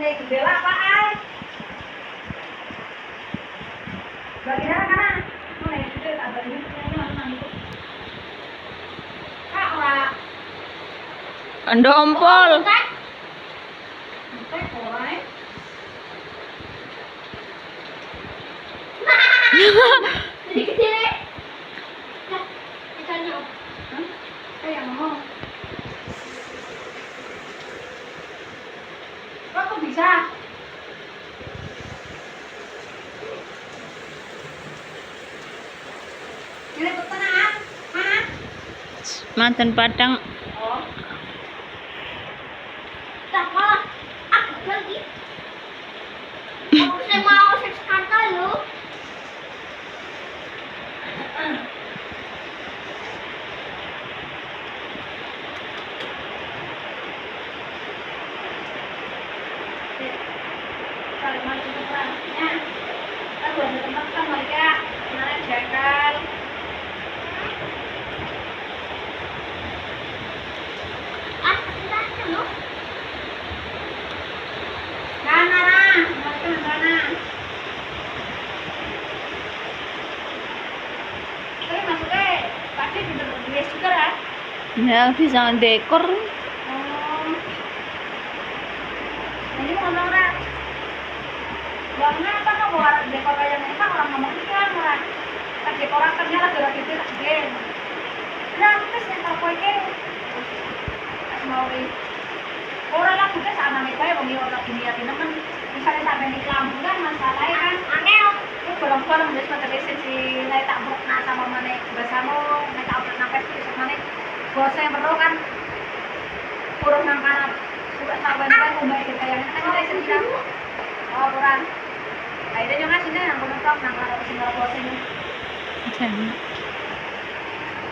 nih jendela apaan? Bagian mana? Mana itu ada ini mana itu? Kak lah. Ndompol. Entek ora. Jadi kecil ya? Nah, ikannya apa? Yang mau. Kok bisa? Ini petenang, mana? Manten Padang. Oh, Tak malah aku lagi. Aku saya mau seks kantor lu. kalau mau itu perangnya. Aku ada tempat kan mereka kemarin jakal. Ah, kita lu. Mana, mereka mana? Tapi maksudnya pasti bener-bener juga kan? Ya bisa dekor. Oh, ini mau orang. Bangnya apa kok buat dekor kayak ini kan orang ngomong kan orang. Tak dekoratornya lagi lagi itu lagi. Nah, terus yang tak pakai mau orang lah juga sama nih kayak bagi orang dunia ini kan misalnya sampai di lampu kan masalahnya kan Angel. itu bolong-bolong jadi semacam si naik tak berkena sama mana bersama naik tak berkena pasti sama mana bosnya yang perlu kan kurang nangkanan sudah sampai kan umai kita yang kan kita sendiri oh kurang akhirnya juga sini yang penutup nangkanan sini bosnya Jangan.